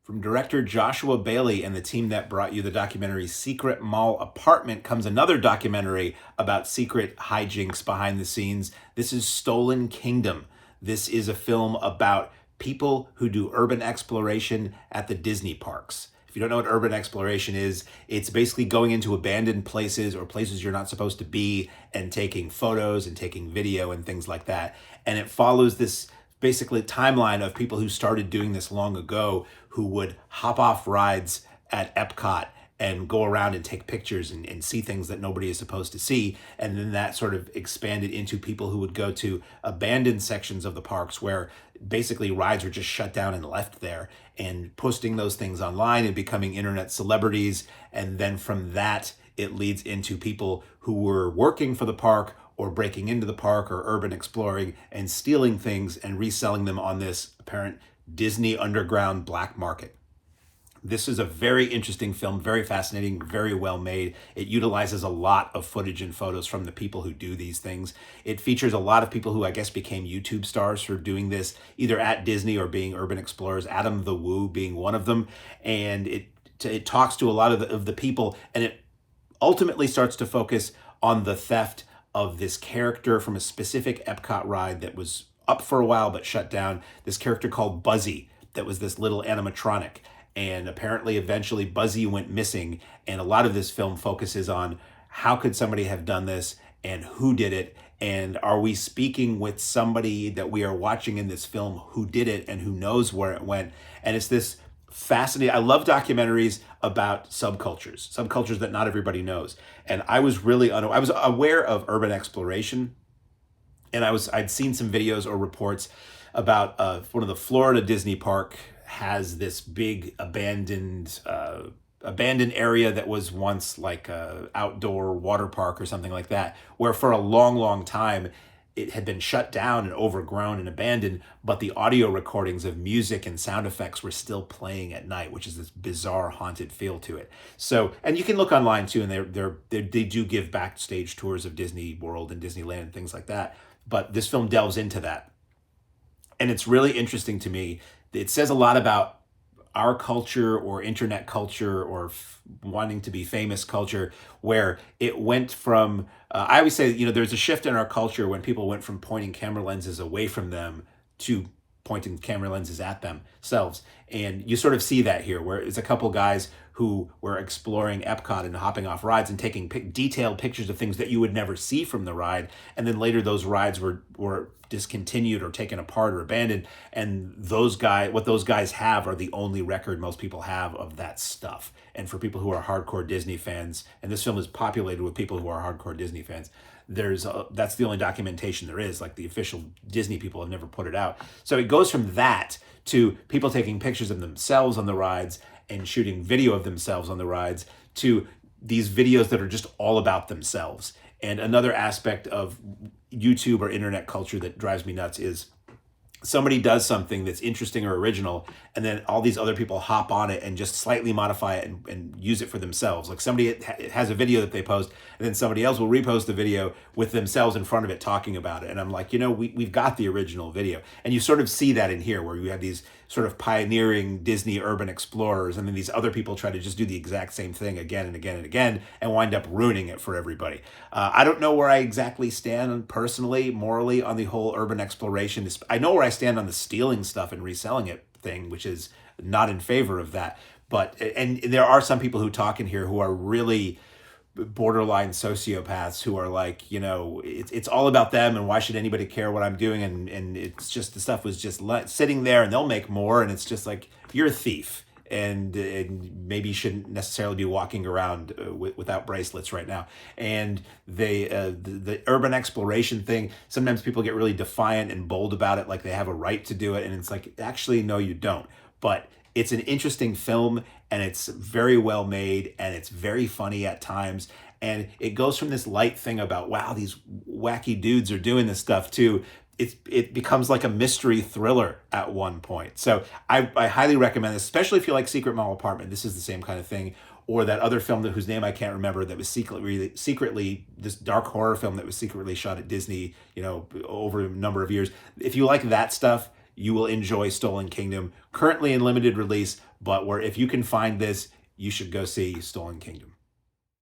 From director Joshua Bailey and the team that brought you the documentary Secret Mall Apartment comes another documentary about secret hijinks behind the scenes. This is Stolen Kingdom. This is a film about people who do urban exploration at the Disney parks. If you don't know what urban exploration is, it's basically going into abandoned places or places you're not supposed to be and taking photos and taking video and things like that. And it follows this basically timeline of people who started doing this long ago, who would hop off rides at Epcot and go around and take pictures and see things that nobody is supposed to see. And then that sort of expanded into people who would go to abandoned sections of the parks where basically rides were just shut down and left there, and posting those things online and becoming internet celebrities. And then from that, it leads into people who were working for the park or breaking into the park or urban exploring and stealing things and reselling them on this apparent Disney underground black market. This is a very interesting film, very fascinating, very well made. It utilizes a lot of footage and photos from the people who do these things. It features a lot of people who I guess became YouTube stars for doing this, either at Disney or being urban explorers, Adam the Woo being one of them. And it talks to a lot of the people, and it ultimately starts to focus on the theft of this character from a specific Epcot ride that was up for a while but shut down. This character called Buzzy, that was this little animatronic. And apparently eventually Buzzy went missing. And a lot of this film focuses on how could somebody have done this and who did it. And are we speaking with somebody that we are watching in this film who did it and who knows where it went? And it's this fascinating. I love documentaries about subcultures that not everybody knows. And I was I was aware of urban exploration, and I'd seen some videos or reports about one of the Florida Disney park has this big abandoned area that was once like a outdoor water park or something like that, where for a long time it had been shut down and overgrown and abandoned, but the audio recordings of music and sound effects were still playing at night, which is this bizarre haunted feel to it. So, and you can look online too, and they do give backstage tours of Disney World and Disneyland and things like that. But this film delves into that, and it's really interesting to me. It says a lot about our culture or internet culture or wanting to be famous culture, where it went from, I always say, there's a shift in our culture when people went from pointing camera lenses away from them to pointing camera lenses at themselves. And you sort of see that here, where it's a couple guys who were exploring Epcot and hopping off rides and taking detailed pictures of things that you would never see from the ride. And then later those rides were discontinued or taken apart or abandoned. And what those guys have are the only record most people have of that stuff. And for people who are hardcore Disney fans, and this film is populated with people who are hardcore Disney fans, that's the only documentation there is. Like, the official Disney people have never put it out. So it goes from that to people taking pictures of themselves on the rides and shooting video of themselves on the rides, to these videos that are just all about themselves. And another aspect of YouTube or internet culture that drives me nuts is somebody does something that's interesting or original, and then all these other people hop on it and just slightly modify it and use it for themselves. Like, somebody has a video that they post, and then somebody else will repost the video with themselves in front of it talking about it. And I'm like, we've got the original video. And you sort of see that in here, where you have these sort of pioneering Disney urban explorers, and then these other people try to just do the exact same thing again and again and again and wind up ruining it for everybody. I don't know where I exactly stand personally, morally, on the whole urban exploration. I know where I stand on the stealing stuff and reselling it thing, which is not in favor of that. And there are some people who talk in here who are really borderline sociopaths, who are like, it's all about them, and why should anybody care what I'm doing? And it's just, the stuff was just sitting there, and they'll make more, and it's just like, you're a thief, and maybe you shouldn't necessarily be walking around without bracelets right now. And the urban exploration thing, sometimes people get really defiant and bold about it, like they have a right to do it, and it's like, actually, no, you don't. But it's an interesting film, and it's very well made, and it's very funny at times. And it goes from this light thing about, wow, these wacky dudes are doing this stuff, to it becomes like a mystery thriller at one point. So I highly recommend this, especially if you like Secret Mall Apartment. This is the same kind of thing. Or that other film whose name I can't remember, that was secretly this dark horror film that was secretly shot at Disney, over a number of years. If you like that stuff, you will enjoy Stolen Kingdom. Currently in limited release, but where if you can find this, you should go see Stolen Kingdom.